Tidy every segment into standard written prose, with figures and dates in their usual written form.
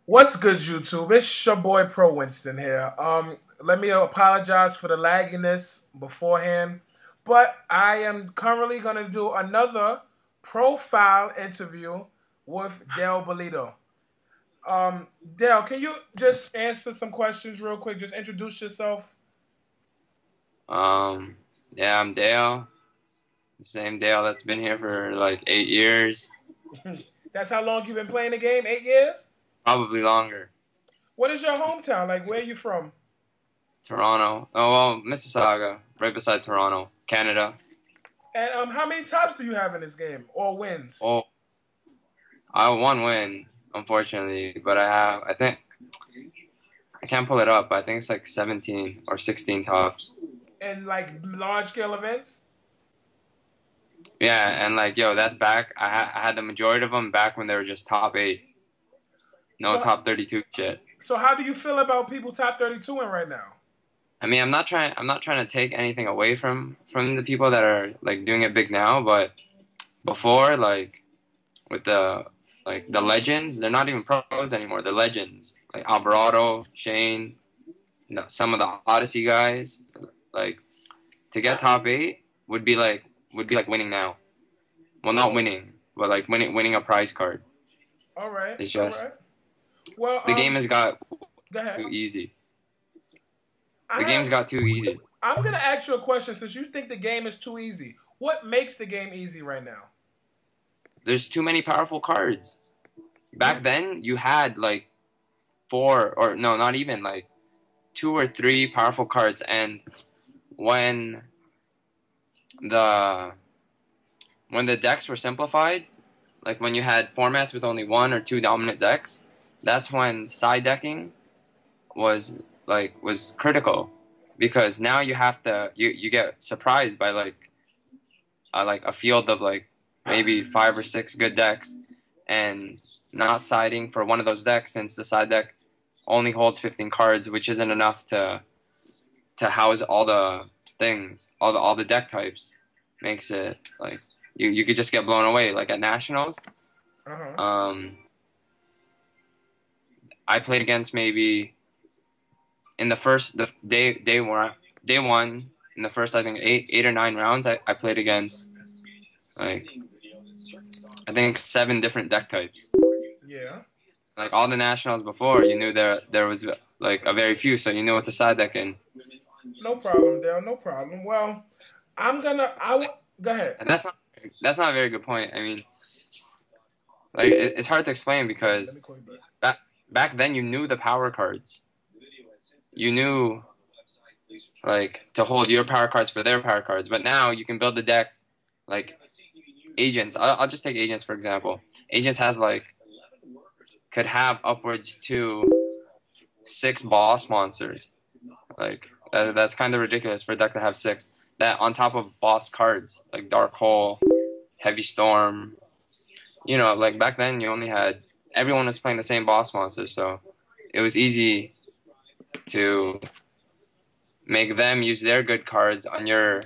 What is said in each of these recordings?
What's good, YouTube? It's your boy Pro Winston here. Let me apologize for the lagginess beforehand, but I am currently gonna do another profile interview with Bellido. Dale, can you just answer some questions real quick? Just introduce yourself. Um, yeah, I'm Dale. The same Dale that's been here for like 8 years, That's how long you've been playing the game? 8 years? probably longer. What is your hometown? Like, where are you from? Toronto. Oh well, Mississauga, right beside Toronto, Canada. And how many tops do you have in this game or wins? Oh, I have one win, unfortunately, but I think I can't pull it up. I think it's like 17 or 16 tops. In like large scale events? Yeah, and like yo, that's back. I had the majority of them back when they were just top eight, no So top 32 shit. So how do you feel about people top 32 in right now? I mean, I'm not trying to take anything away from the people that are like doing it big now, but before, like with the legends, they're not even pros anymore. They're legends like Alvarado, Shane, some of the Odyssey guys. Like to get top eight would be like winning now. Well, not winning, but like winning a prize card. All right, It's all right. just Well, the game has got go ahead. too easy. I The game's have. got too easy. I'm gonna ask you a question since you think the game is too easy. What makes the game easy right now? There's too many powerful cards. Yeah. Back then, you had like four or no, not even like two or three powerful cards, and when the when the decks were simplified, like when you had formats with only one or two dominant decks, that's when side decking was critical because now you have to you get surprised by like a field of like maybe five or six good decks and not siding for one of those decks since the side deck only holds 15 cards, which isn't enough to house all the things, all the deck types. Makes it like you could just get blown away. Like at nationals, Uh huh. um, I played against maybe in the first the day one in the first I think eight or nine rounds. I played against like I think seven different deck types. Yeah. Like all the nationals before, you knew there was like a very few, so you knew what to side deck in. No problem, Dale. No problem. Well, I'm gonna. Go ahead. And that's not a very good point. I mean, like it's hard to explain Let because me call you back. back then you knew the power cards. You knew like to hold your power cards for their power cards, but now you can build the deck like agents. I'll just take agents for example. Agents has like could have upwards to six boss monsters. Like that's kind of ridiculous for a deck to have six. That on top of boss cards like Dark Hole, Heavy Storm. You know, like back then you only had everyone was playing the same boss monster, so it was easy to make them use their good cards on your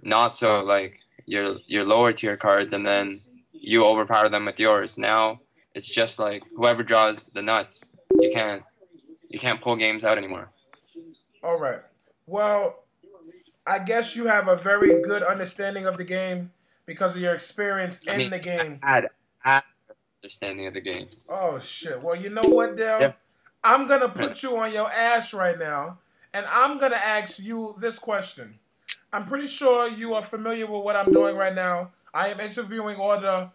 not so like your lower tier cards, and then you overpower them with yours. Now it's just like whoever draws the nuts. You can't pull games out anymore. All right. Well, I guess you have a very good understanding of the game because of your experience I in mean, the game. add understanding of the game. Oh shit. Well, you know what, Dale? I'm gonna put you on your ass right now, and I'm gonna ask you this question. I'm pretty sure you are familiar with what I'm doing right now. I am interviewing all the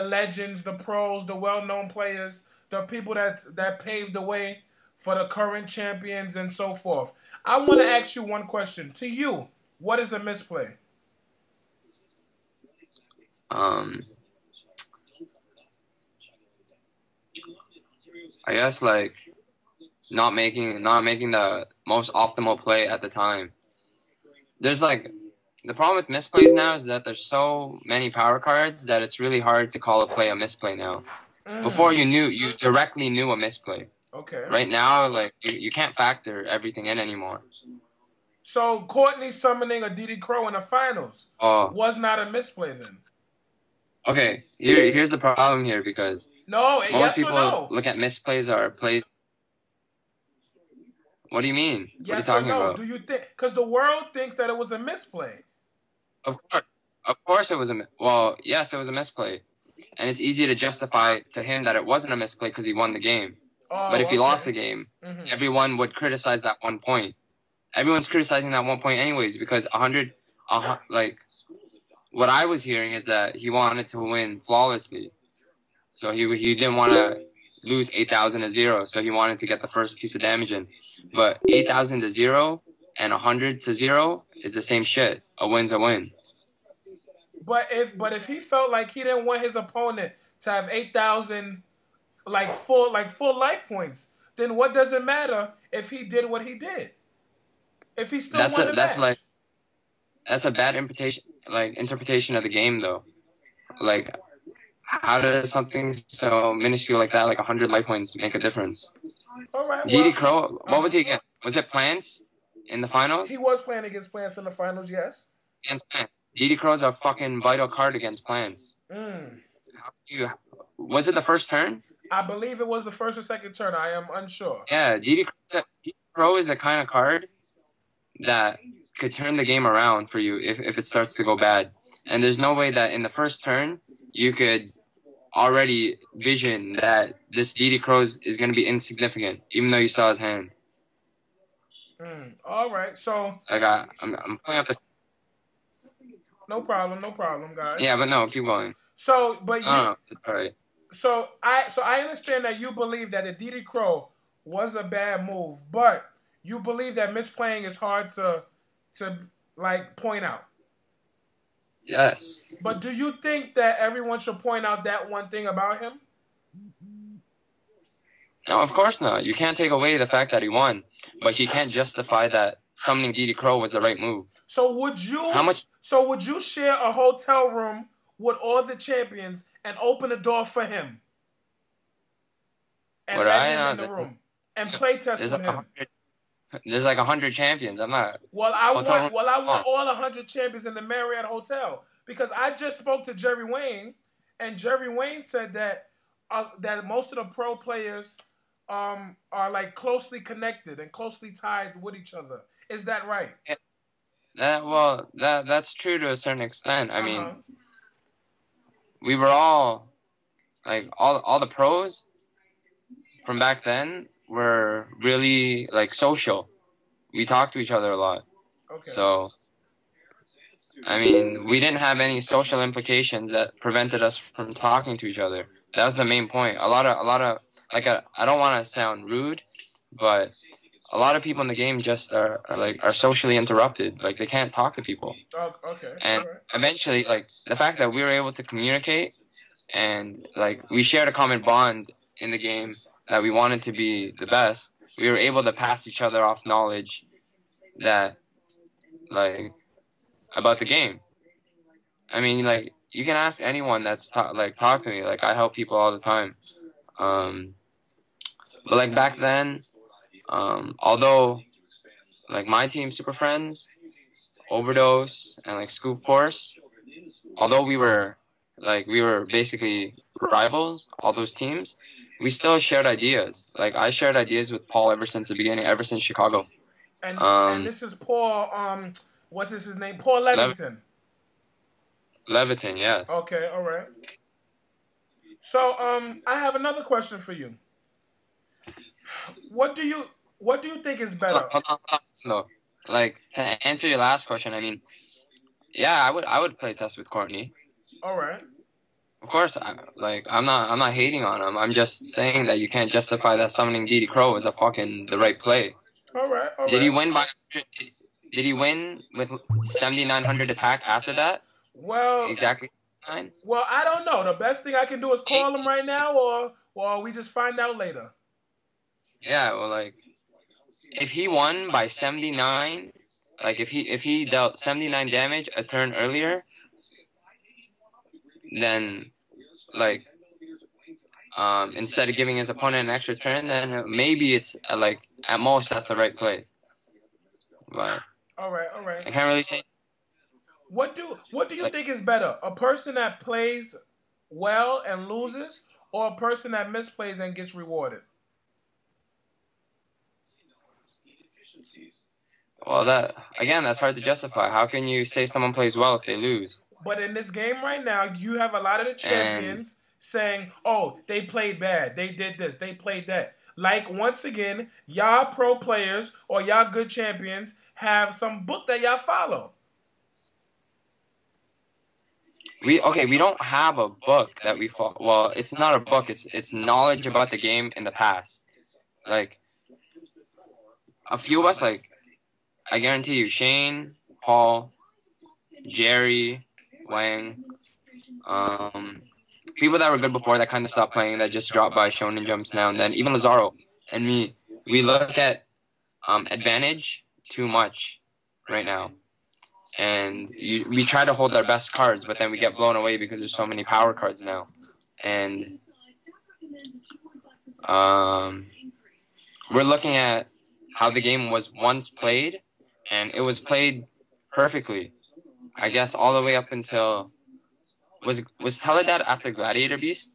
legends, the pros, the well-known players, the people that paved the way for the current champions and so forth. I want to ask you one question. To you, what is a misplay? Um, I guess like not making the most optimal play at the time. There's like the problem with misplays now is that there's so many power cards that it's really hard to call a play a misplay now. Before Mm, you directly knew a misplay. okay. Right now, like you can't factor everything in anymore. So Courtney summoning a DD Crow in the finals Oh, was not a misplay then. okay. Here's the problem here because No, Most yes or people no? look at Missplays or plays. What do you mean? What are you Yes or talking no? about? Do you think? Because the world thinks that it was a misplay. Of course, of course, it was well, yes, it was a misplay, and it's easy to justify to him that it wasn't a misplay because he won the game. But if Oh, he lost okay. the game, everyone would criticize that one point. Everyone's criticizing that one point anyways because 100, like what I was hearing is that he wanted to win flawlessly, so he didn't want to lose 8,000 to 0, so he wanted to get the first piece of damage in. But 8,000 to 0 and 100 to 0 is the same shit. A win's a win. But if he felt like he didn't want his opponent to have 8,000 full life points, then what does it matter if he did what he did? If he still won the match? That's a bad interpretation of the game though. Like, how does something so minuscule like that, like 100 life points, make a difference? All right. GD Crow, what was he again? Was it Plants in the finals? He was playing against Plants in the finals, yes. Against Plants. GD Crow's a fucking vital card against Plants. Was it the first turn? I believe it was the first or second turn. I am unsure. Yeah, GD Crow is a kind of card that could turn the game around for you if it starts to go bad. And there's no way that in the first turn you could already vision that this DD Crows is going to be insignificant, even though you saw his hand. All right, so like I'm pulling up the. No problem, guys. Yeah, but no, keep going. So, but you. Oh, it's all right. So I understand that you believe that a DD Crow was a bad move, but you believe that misplaying is hard to like point out. Yes. But do you think that everyone should point out that one thing about him? No, of course not. You can't take away the fact that he won, but he can't justify that summoning DD Crow was the right move. So would you share a hotel room with all the champions and open the door for him? And let him in the room and play test with him. There's like 100 champions. I'm not. Well, I want all 100 champions in the Marriott Hotel because I just spoke to Jerry Wayne, and Jerry Wayne said that that most of the pro players are like closely connected and closely tied with each other. Is that right? That's true to a certain extent. I mean, we were all like all the pros from back then were really like social. We talked to each other a lot. Okay. So, I mean, we didn't have any social implications that prevented us from talking to each other. That was the main point. A lot of like I don't want to sound rude, but a lot of people in the game just are socially interrupted. Like they can't talk to people. Oh, okay. And eventually, like the fact that we were able to communicate and like we shared a common bond in the game that we wanted to be the best, we were able to pass each other off knowledge that, like, about the game. I mean, like, you can ask anyone that's talk to me. Like, I help people all the time. But, like, back then, although, like, my team, Super Friends, Overdose, and, like, Scoop Force, although we were basically rivals, all those teams, we still shared ideas. Like, I shared ideas with Paul ever since the beginning, ever since Chicago. And this is Paul, what's his name? Paul Levington. Leviton, yes. Okay, all right. So, I have another question for you. What do you think is better? No. Like, to answer your last question, I mean, yeah, I would play test with Courtney. All right. Of course, I'm not hating on him. I'm just saying that you can't justify that summoning DD Crow was the right play. All right. Did he win Did he win with 7,900 attack after that? Well, exactly 9. Well, I don't know. The best thing I can do is call him right now, or we just find out later. Yeah, well, like if he won by 79, like if he dealt 79 damage a turn earlier, then like instead of giving his opponent an extra turn, then maybe it's like at most that's the right play. But all right. I can't really say. What do you think is better? A person that plays well and loses, or a person that misplays and gets rewarded? Well, that again, that's hard to justify. How can you say someone plays well if they lose? But in this game right now, you have a lot of the And champions saying, "Oh, they played bad. They did this. They played that." Like once again, y'all pro players or y'all good champions have some book that y'all follow. we don't have a book that we follow. Well, it's not a book. It's knowledge about the game in the past. Like a few of us, like I guarantee you, Shane, Paul, Jerry, Wang, people that were good before that kind of stopped playing, that just dropped by Shonen Jumps now and then. Even Lazaro and me, we look at advantage too much right now. And we try to hold our best cards, but then we get blown away because there's so many power cards now. And we're looking at how the game was once played, and it was played perfectly. I guess all the way up until was Teledad after Gladiator Beast?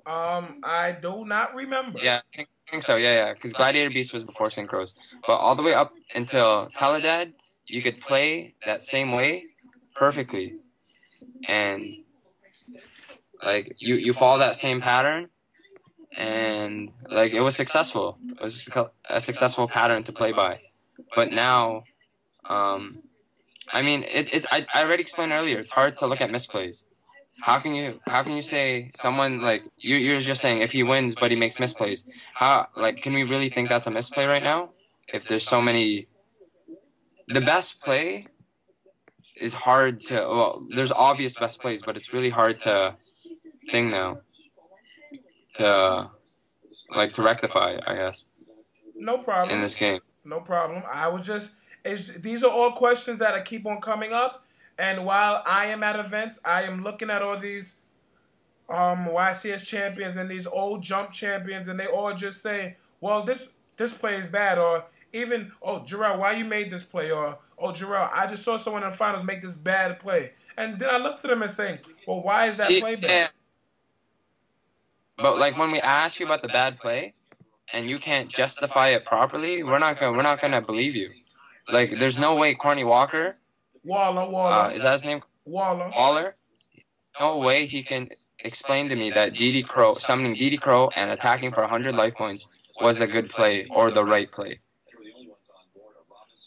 I do not remember. Yeah, I think so. Yeah, because Gladiator Beast was before Synchros, but all the way up until Teledad, you could play that same way perfectly, and like you follow that same pattern, and like it was successful. It was a successful pattern to play by. But now, I mean, I already explained earlier. It's hard to look at misplays. How can you say someone like you're just saying if he wins but he makes misplays? How, like, can we really think that's a misplay right now? If there's so many, the best play is hard to. Well, there's obvious best plays, but it's really hard to thing now to like to rectify, I guess. No problem. In this game. No problem. I was just these are all questions that keep on coming up, and while I am at events, I am looking at all these YCS champions and these old jump champions, and they all just say, "Well, this play is bad," or even, "Oh, Jarrell, why you made this play?" Or, "Oh, Jarrell, I just saw someone in the finals make this bad play," and then I look to them and say, "Well, why is that play bad?" But like when we ask you about the bad play, and you can't justify it properly, we're not gonna believe you. Like, there's no way Corny Walker, Waller, is that his name? Waller. No way he can explain to me that DD Crow summoning DD Crow and attacking for 100 life points was a good play or the right play.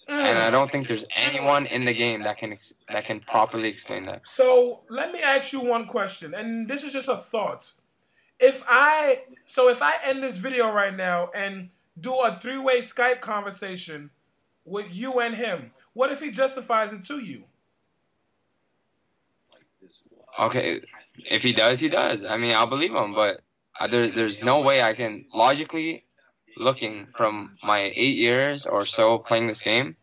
And I don't think there's anyone in the game that can properly explain that. So let me ask you one question, and this is just a thought. If I end this video right now and do a three-way Skype conversation with you and him, what if he justifies it to you? Okay, if he does, he does. I mean, I'll believe him, but there's no way I can logically, looking from my 8 years or so playing this game,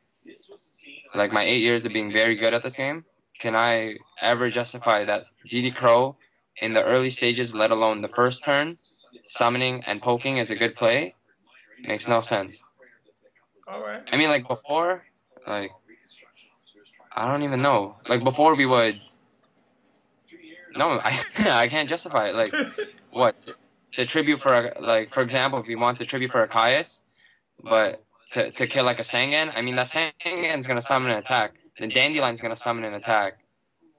like my 8 years of being very good at this game, can I ever justify that DD Crow in the early stages, let alone the first turn, summoning and poking is a good play? Makes no sense. All right. I mean, like before, like I don't even know. Like before, we would. No, I can't justify it. Like what? The tribute for like, for example, if you want the tribute for a Caius, but to kill like a Sangan, I mean that Sangan's gonna summon an attack. The Dandelion's gonna summon an attack.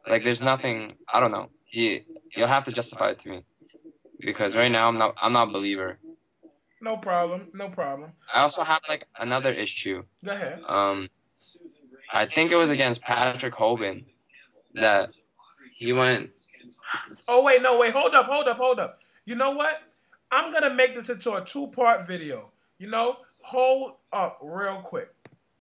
Like there's nothing. I don't know. You'll have to justify it to me, because right now I'm not a believer. No problem. No problem. I also have like another issue. Go ahead. I think it was against Patrick Hoban that he went. Oh wait, no, wait, hold up. You know what? I'm gonna make this into a 2-part video. You know, hold up real quick.